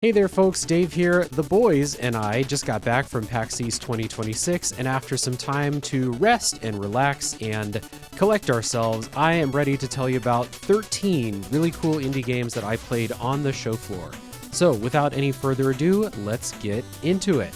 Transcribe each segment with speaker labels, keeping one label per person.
Speaker 1: Hey there folks, Dave here. The boys and I just got back from PAX East 2026, and after some time to rest and relax and collect ourselves, I am ready to tell you about 13 really cool indie games that I played on the show floor. So without any further ado, let's get into it.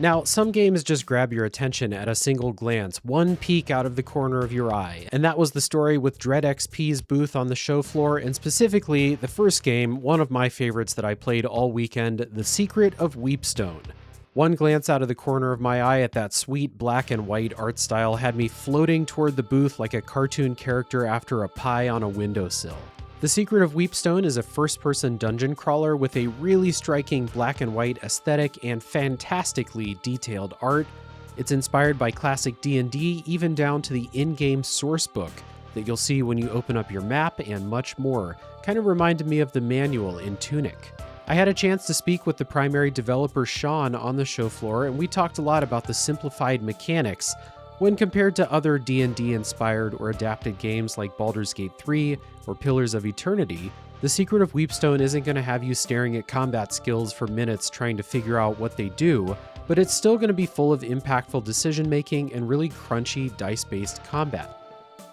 Speaker 1: Now, some games just grab your attention at a single glance, one peek out of the corner of your eye, and that was the story with DreadXP's booth on the show floor, and specifically the first game, one of my favorites that I played all weekend, The Secret of Weepstone. One glance out of the corner of my eye at that sweet black and white art style had me floating toward the booth like a cartoon character after a pie on a windowsill. The Secret of Weepstone is a first-person dungeon crawler with a really striking black and white aesthetic and fantastically detailed art. It's inspired by classic D&D, even down to the in-game source book that you'll see when you open up your map and much more. Kind of reminded me of the manual in Tunic. I had a chance to speak with the primary developer Sean on the show floor, and we talked a lot about the simplified mechanics when compared to other D&D inspired or adapted games like Baldur's Gate 3 or Pillars of Eternity. The Secret of Weepstone isn't going to have you staring at combat skills for minutes trying to figure out what they do, but it's still going to be full of impactful decision making and really crunchy dice-based combat.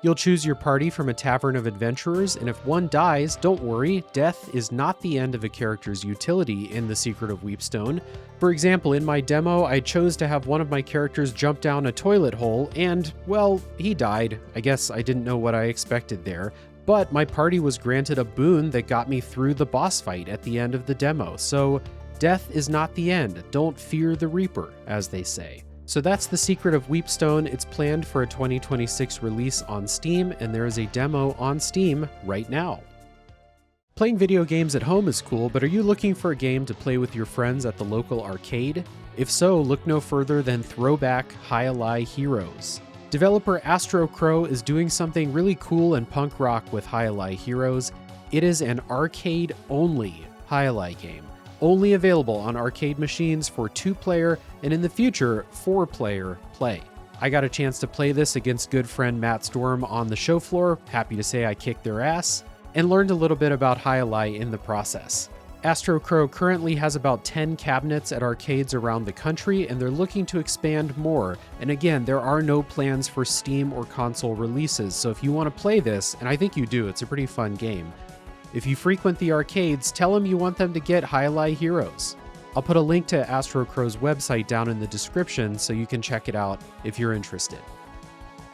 Speaker 1: You'll choose your party from a tavern of adventurers, and if one dies, don't worry, death is not the end of a character's utility in The Secret of Weepstone. For example, in my demo, I chose to have one of my characters jump down a toilet hole, and, well, he died. I guess I didn't know what I expected there, but my party was granted a boon that got me through the boss fight at the end of the demo, so death is not the end. Don't fear the Reaper, as they say. So that's The Secret of Weepstone. It's planned for a 2026 release on Steam, and there is a demo on Steam right now. Playing video games at home is cool, but are you looking for a game to play with your friends at the local arcade? If so, look no further than Throwback Jai-Alai Heroes. Developer Astro Crow is doing something really cool and punk rock with Jai-Alai Heroes. It is an arcade-only Jai-Alai game, only available on arcade machines for 2-player and in the future 4-player play. I got a chance to play this against good friend Matt Storm on the show floor, happy to say I kicked their ass, and learned a little bit about Jai-Alai in the process. Astro Crow currently has about 10 cabinets at arcades around the country, and they're looking to expand more. And again, there are no plans for Steam or console releases, so if you want to play this, and I think you do, it's a pretty fun game. If you frequent the arcades, tell them you want them to get Jai-Alai Heroes. I'll put a link to Astro Crow's website down in the description so you can check it out if you're interested.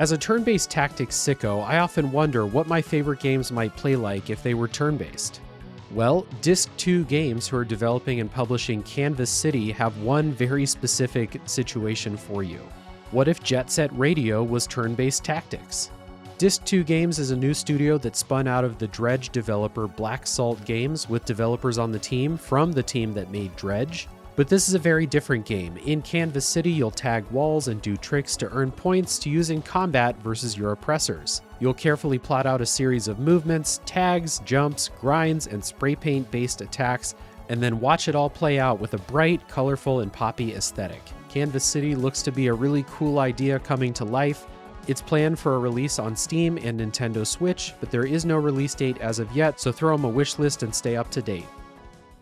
Speaker 1: As a turn-based tactics sicko, I often wonder what my favorite games might play like if they were turn-based. Well, Disc 2 Games, who are developing and publishing Canvas City, have one very specific situation for you. What if Jet Set Radio was turn-based tactics? Disc 2 Games is a new studio that spun out of the Dredge developer Black Salt Games, with developers on the team from the team that made Dredge. But this is a very different game. In Canvas City, you'll tag walls and do tricks to earn points to use in combat versus your oppressors. You'll carefully plot out a series of movements, tags, jumps, grinds, and spray paint-based attacks, and then watch it all play out with a bright, colorful, and poppy aesthetic. Canvas City looks to be a really cool idea coming to life. It's planned for a release on Steam and Nintendo Switch, but there is no release date as of yet, so throw them a wish list and stay up to date.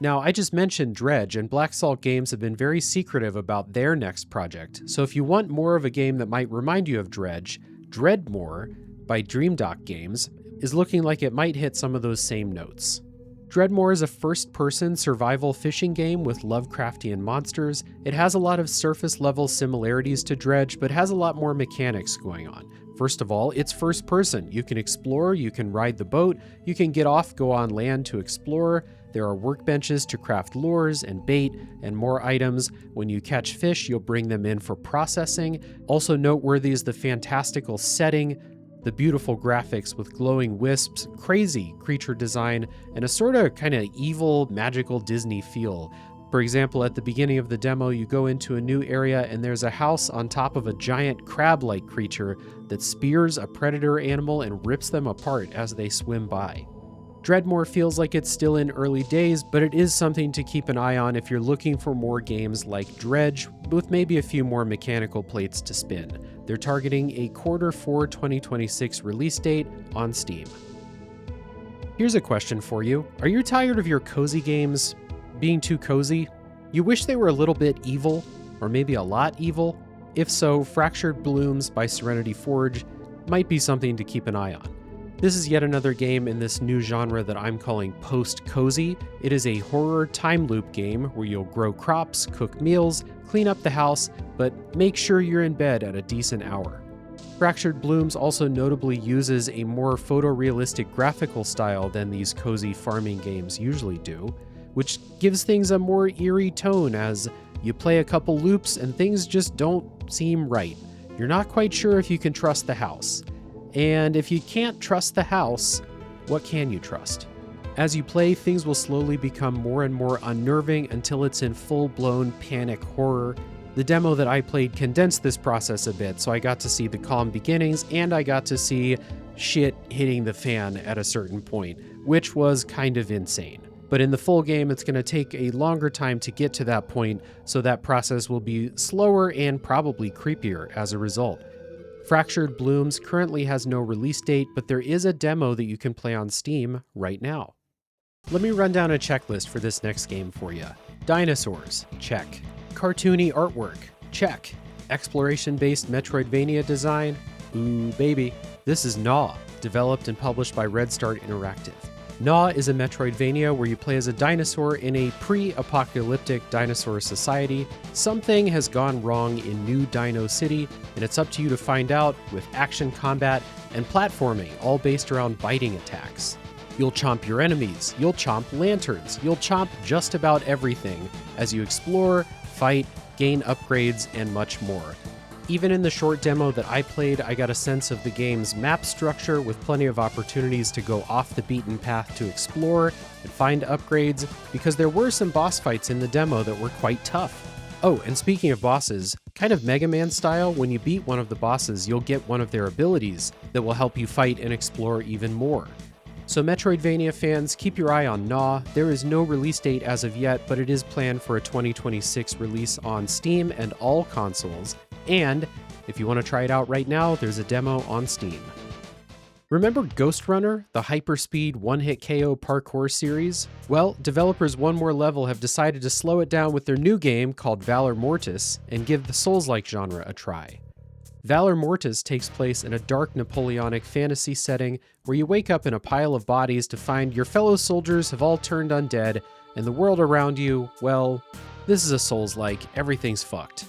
Speaker 1: Now, I just mentioned Dredge, and Black Salt Games have been very secretive about their next project, so if you want more of a game that might remind you of Dredge, DREADMOOR by DreamDock Games is looking like it might hit some of those same notes. DREADMOOR is a first-person survival fishing game with Lovecraftian monsters. It has a lot of surface-level similarities to Dredge, but has a lot more mechanics going on. First of all, it's first person. You can explore, you can ride the boat, you can get off, go on land to explore. There are workbenches to craft lures and bait and more items. When you catch fish, you'll bring them in for processing. Also noteworthy is the fantastical setting, the beautiful graphics with glowing wisps, crazy creature design, and a sort of kind of evil, magical Disney feel. For example, at the beginning of the demo, you go into a new area and there's a house on top of a giant crab-like creature that spears a predator animal and rips them apart as they swim by. DREADMOOR feels like it's still in early days, but it is something to keep an eye on if you're looking for more games like Dredge, with maybe a few more mechanical plates to spin. They're targeting a Q4 2026 release date on Steam. Here's a question for you. Are you tired of your cozy games being too cozy? You wish they were a little bit evil, or maybe a lot evil? If so, Fractured Blooms by Serenity Forge might be something to keep an eye on. This is yet another game in this new genre that I'm calling post-cozy. It is a horror time loop game where you'll grow crops, cook meals, clean up the house, but make sure you're in bed at a decent hour. Fractured Blooms also notably uses a more photorealistic graphical style than these cozy farming games usually do, which gives things a more eerie tone as you play a couple loops and things just don't seem right. You're not quite sure if you can trust the house. And if you can't trust the house, what can you trust? As you play, things will slowly become more and more unnerving until it's in full-blown panic horror. The demo that I played condensed this process a bit, so I got to see the calm beginnings and I got to see shit hitting the fan at a certain point, which was kind of insane. But in the full game, it's going to take a longer time to get to that point, so that process will be slower and probably creepier as a result. Fractured Blooms currently has no release date, but there is a demo that you can play on Steam right now. Let me run down a checklist for this next game for you. Dinosaurs, check. Cartoony artwork, check. Exploration-based Metroidvania design, ooh baby. This is GNAW, developed and published by Red Start Interactive. GNAW is a Metroidvania where you play as a dinosaur in a pre-apocalyptic dinosaur society. Something has gone wrong in New Dino City, and it's up to you to find out with action combat and platforming, all based around biting attacks. You'll chomp your enemies, you'll chomp lanterns, you'll chomp just about everything as you explore, fight, gain upgrades, and much more. Even in the short demo that I played, I got a sense of the game's map structure with plenty of opportunities to go off the beaten path to explore and find upgrades, because there were some boss fights in the demo that were quite tough. Oh, and speaking of bosses, kind of Mega Man style, when you beat one of the bosses, you'll get one of their abilities that will help you fight and explore even more. So Metroidvania fans, keep your eye on GNAW. There is no release date as of yet, but it is planned for a 2026 release on Steam and all consoles. And if you want to try it out right now, there's a demo on Steam. Remember Ghost Runner, the hyperspeed one-hit KO parkour series? Well, developers One More Level have decided to slow it down with their new game called Valor Mortis and give the Souls-like genre a try. Valor Mortis takes place in a dark Napoleonic fantasy setting where you wake up in a pile of bodies to find your fellow soldiers have all turned undead and the world around you, well, this is a Souls-like, everything's fucked.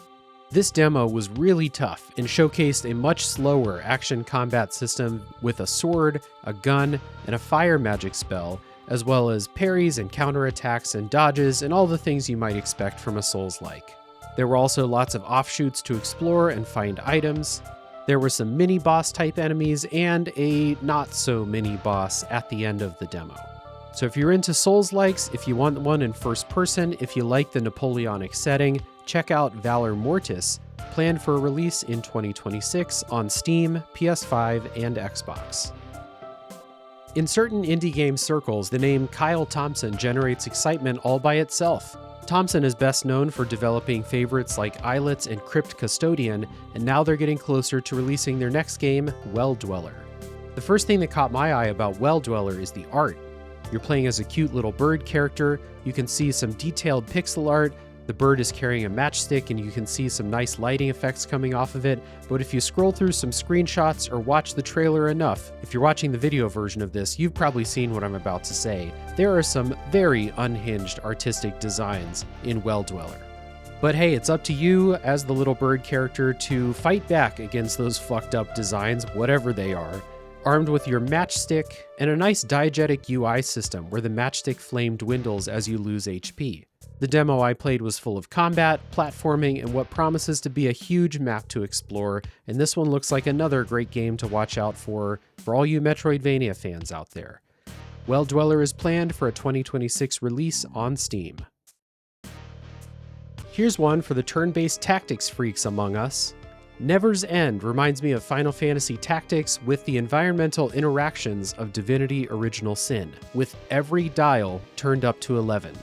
Speaker 1: This demo was really tough and showcased a much slower action combat system with a sword, a gun, and a fire magic spell, as well as parries and counterattacks and dodges and all the things you might expect from a Souls-like. There were also lots of offshoots to explore and find items. There were some mini-boss type enemies and a not-so-mini boss at the end of the demo. So if you're into Souls-likes, if you want one in first person, if you like the Napoleonic setting, check out Valor Mortis, planned for a release in 2026 on Steam, PS5, and Xbox. In certain indie game circles, the name Kyle Thompson generates excitement all by itself. Thompson is best known for developing favorites like Islets and Crypt Custodian, and now they're getting closer to releasing their next game, Well Dweller. The first thing that caught my eye about Well Dweller is the art. You're playing as a cute little bird character, you can see some detailed pixel art, the bird is carrying a matchstick and you can see some nice lighting effects coming off of it, but if you scroll through some screenshots or watch the trailer enough, if you're watching the video version of this, you've probably seen what I'm about to say. There are some very unhinged artistic designs in Well Dweller. But hey, it's up to you as the little bird character to fight back against those fucked up designs, whatever they are, armed with your matchstick and a nice diegetic UI system where the matchstick flame dwindles as you lose HP. The demo I played was full of combat, platforming, and what promises to be a huge map to explore, and this one looks like another great game to watch out for all you Metroidvania fans out there. Well Dweller is planned for a 2026 release on Steam. Here's one for the turn-based tactics freaks among us. Never's End reminds me of Final Fantasy Tactics with the environmental interactions of Divinity Original Sin, with every dial turned up to 11.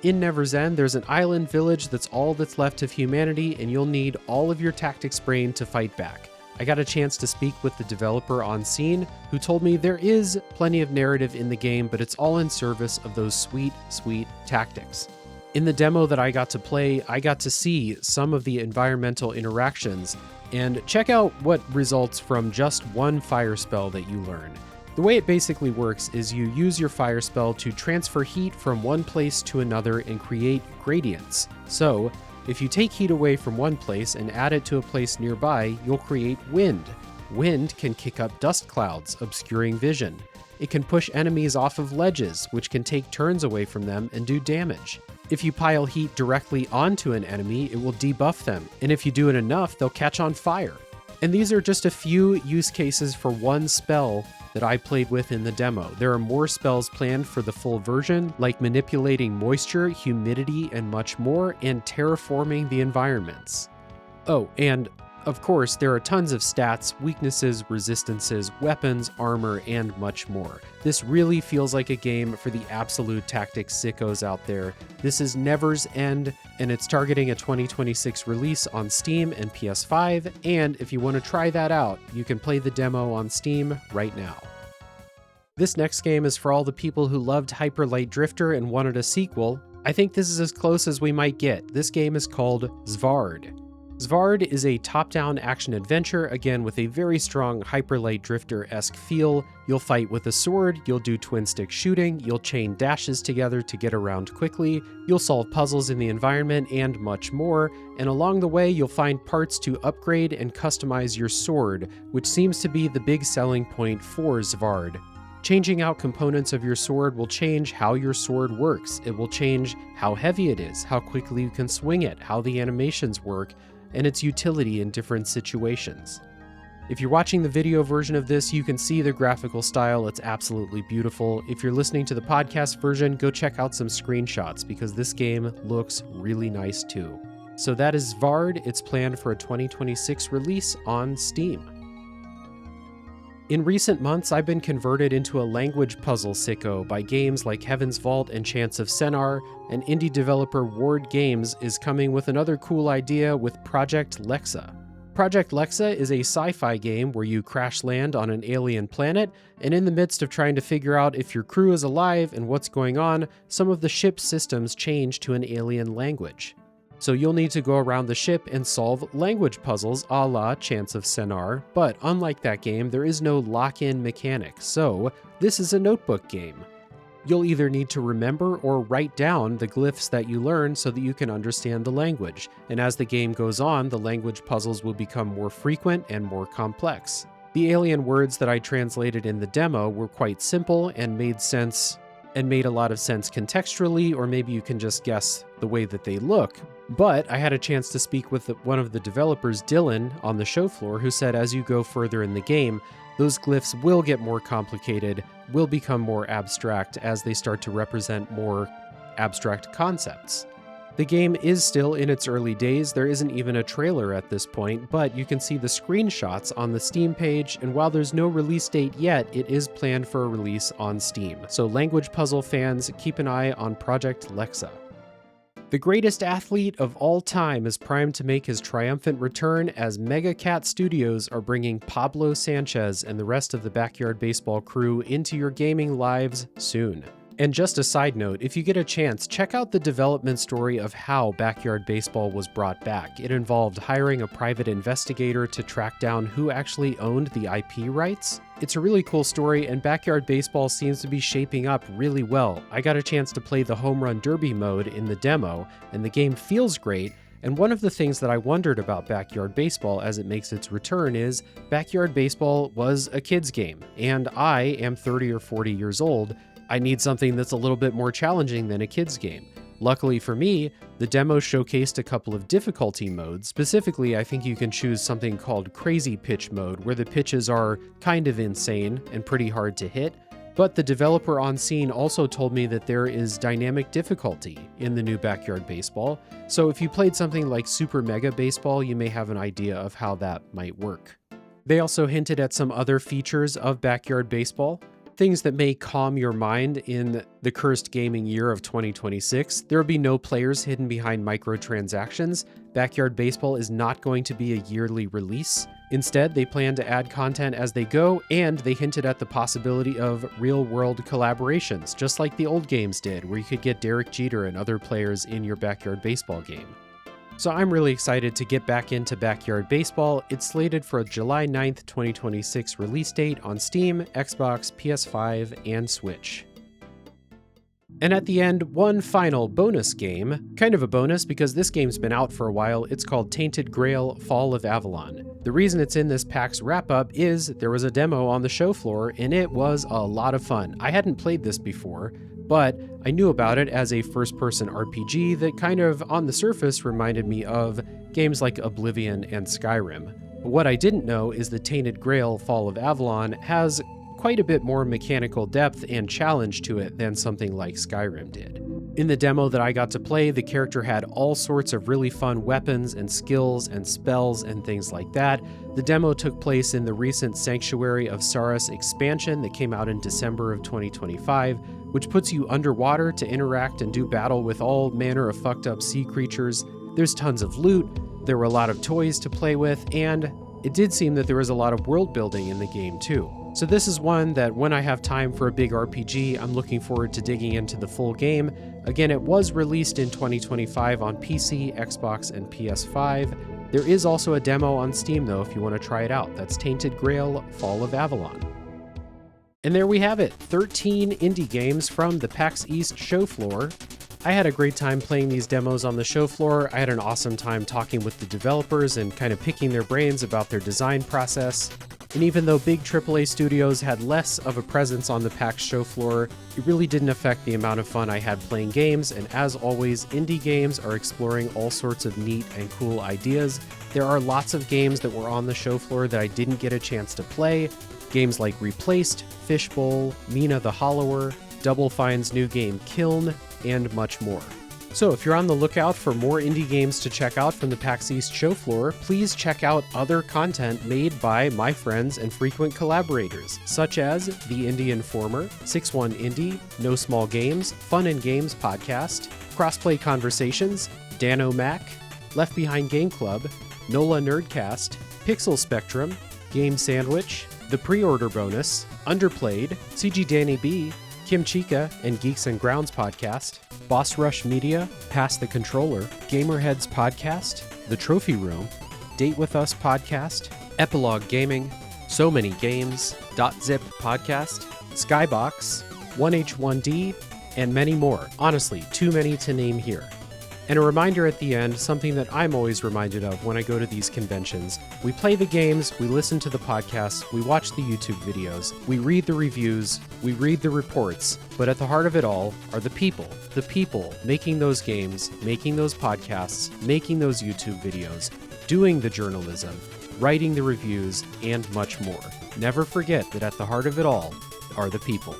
Speaker 1: In Never's End, there's an island village that's all that's left of humanity, and you'll need all of your tactics brain to fight back. I got a chance to speak with the developer on scene, who told me there is plenty of narrative in the game, but it's all in service of those sweet, sweet tactics. In the demo that I got to play, I got to see some of the environmental interactions, and check out what results from just one fire spell that you learn. The way it basically works is you use your fire spell to transfer heat from one place to another and create gradients. So, if you take heat away from one place and add it to a place nearby, you'll create wind. Wind can kick up dust clouds, obscuring vision. It can push enemies off of ledges, which can take turns away from them and do damage. If you pile heat directly onto an enemy, it will debuff them, and if you do it enough, they'll catch on fire. And these are just a few use cases for one spell that I played with in the demo. There are more spells planned for the full version, like manipulating moisture, humidity, and much more, and terraforming the environments. Oh, and of course, there are tons of stats, weaknesses, resistances, weapons, armor, and much more. This really feels like a game for the absolute tactics sickos out there. This is Never's End, and it's targeting a 2026 release on Steam and PS5, and if you want to try that out, you can play the demo on Steam right now. This next game is for all the people who loved Hyper Light Drifter and wanted a sequel. I think this is as close as we might get. This game is called ZWAARD. ZWAARD is a top-down action-adventure, again with a very strong Hyper Light Drifter-esque feel. You'll fight with a sword, you'll do twin-stick shooting, you'll chain dashes together to get around quickly, you'll solve puzzles in the environment, and much more, and along the way you'll find parts to upgrade and customize your sword, which seems to be the big selling point for ZWAARD. Changing out components of your sword will change how your sword works. It will change how heavy it is, how quickly you can swing it, how the animations work, and its utility in different situations. If you're watching the video version of this, you can see the graphical style. It's absolutely beautiful. If you're listening to the podcast version, go check out some screenshots because this game looks really nice too. So that is ZWAARD. It's planned for a 2026 release on Steam. In recent months, I've been converted into a language puzzle sicko by games like Heaven's Vault and Chants of Sennaar, and indie developer ZWAARD Games is coming with another cool idea with Project Lexa. Project Lexa is a sci-fi game where you crash land on an alien planet, and in the midst of trying to figure out if your crew is alive and what's going on, some of the ship's systems change to an alien language. So you'll need to go around the ship and solve language puzzles a la Chants of Sennaar, but unlike that game, there is no lock-in mechanic, so this is a notebook game. You'll either need to remember or write down the glyphs that you learn so that you can understand the language, and as the game goes on, the language puzzles will become more frequent and more complex. The alien words that I translated in the demo were quite simple and made a lot of sense contextually, or maybe you can just guess the way that they look. But I had a chance to speak with one of the developers, Dylan, on the show floor, who said as you go further in the game, those glyphs will get more complicated, will become more abstract as they start to represent more abstract concepts. The game is still in its early days. There isn't even a trailer at this point, but you can see the screenshots on the Steam page, and while there's no release date yet, it is planned for a release on Steam. So language puzzle fans, keep an eye on Project Lexa. The greatest athlete of all time is primed to make his triumphant return as Mega Cat Studios are bringing Pablo Sanchez and the rest of the Backyard Baseball crew into your gaming lives soon. And just a side note, if you get a chance, check out the development story of how Backyard Baseball was brought back. It involved hiring a private investigator to track down who actually owned the IP rights. It's a really cool story, and Backyard Baseball seems to be shaping up really well. I got a chance to play the Home Run Derby mode in the demo, and the game feels great. And one of the things that I wondered about Backyard Baseball as it makes its return is Backyard Baseball was a kid's game, and I am 30 or 40 years old. I need something that's a little bit more challenging than a kid's game. Luckily for me, the demo showcased a couple of difficulty modes. Specifically, I think you can choose something called Crazy Pitch mode, where the pitches are kind of insane and pretty hard to hit. But the developer on scene also told me that there is dynamic difficulty in the new Backyard Baseball. So if you played something like Super Mega Baseball, you may have an idea of how that might work. They also hinted at some other features of Backyard Baseball. things that may calm your mind in the cursed gaming year of 2026. There will be no players hidden behind microtransactions. Backyard Baseball is not going to be a yearly release. Instead, they plan to add content as they go, and they hinted at the possibility of real-world collaborations, just like the old games did, where you could get Derek Jeter and other players in your Backyard Baseball game. So I'm really excited to get back into Backyard Baseball. It's slated for a July 9th, 2026 release date on Steam, Xbox, PS5, and Switch. And at the end, one final bonus game. Kind of a bonus because this game's been out for a while. It's called Tainted Grail: Fall of Avalon. The reason it's in this PAX wrap-up is there was a demo on the show floor, and it was a lot of fun. I hadn't played this before, but I knew about it as a first-person RPG that kind of, on the surface, reminded me of games like Oblivion and Skyrim. But what I didn't know is the Tainted Grail: Fall of Avalon has quite a bit more mechanical depth and challenge to it than something like Skyrim did. In the demo that I got to play, the character had all sorts of really fun weapons and skills and spells and things like that. The demo took place in the recent Sanctuary of Saras expansion that came out in December of 2025, which puts you underwater to interact and do battle with all manner of fucked up sea creatures. There's tons of loot, there were a lot of toys to play with, and it did seem that there was a lot of world building in the game too. So this is one that when I have time for a big RPG, I'm looking forward to digging into the full game. Again, it was released in 2025 on PC, Xbox, and PS5. There is also a demo on Steam though if you want to try it out. That's Tainted Grail: Fall of Avalon. And there we have it, 13 indie games from the PAX East show floor. I had a great time playing these demos on the show floor. I had an awesome time talking with the developers and kind of picking their brains about their design process. And even though big AAA studios had less of a presence on the PAX show floor, it really didn't affect the amount of fun I had playing games, and as always, indie games are exploring all sorts of neat and cool ideas. There are lots of games that were on the show floor that I didn't get a chance to play. Games like Replaced, Fishbowl, Mina the Hollower, Double Fine's new game Kiln, and much more. So if you're on the lookout for more indie games to check out from the PAX East show floor, please check out other content made by my friends and frequent collaborators, such as The Indie Informer, 6-1 Indie, No Small Games, Fun and Games Podcast, Crossplay Conversations, Dano Mac, Left Behind Game Club, NOLA Nerdcast, Pixel Spectrum, Game Sandwich, The Pre-Order Bonus, Underplayed, CG Danny B, Kim Chica and Geeks and Grounds Podcast, Boss Rush Media, Pass the Controller, Gamerheads Podcast, The Trophy Room, Date With Us Podcast, Epilogue Gaming, So Many Games, .zip Podcast, Skybox, 1H1D, and many more. Honestly, too many to name here. And a reminder at the end, something that I'm always reminded of when I go to these conventions. We play the games, we listen to the podcasts, we watch the YouTube videos, we read the reviews, we read the reports, but at the heart of it all are the people making those games, making those podcasts, making those YouTube videos, doing the journalism, writing the reviews, and much more. Never forget that at the heart of it all are the people.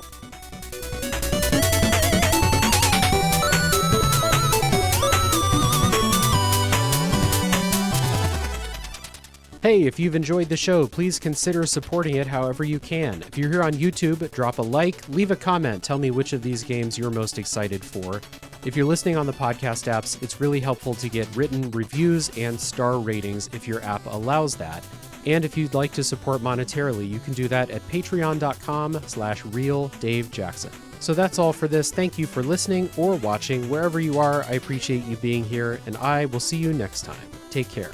Speaker 1: Hey, if you've enjoyed the show, please consider supporting it however you can. If you're here on YouTube, drop a like, leave a comment, tell me which of these games you're most excited for. If you're listening on the podcast apps, it's really helpful to get written reviews and star ratings if your app allows that. And if you'd like to support monetarily, you can do that at patreon.com/realdavejackson. So that's all for this. Thank you for listening or watching. Wherever you are, I appreciate you being here, and I will see you next time. Take care.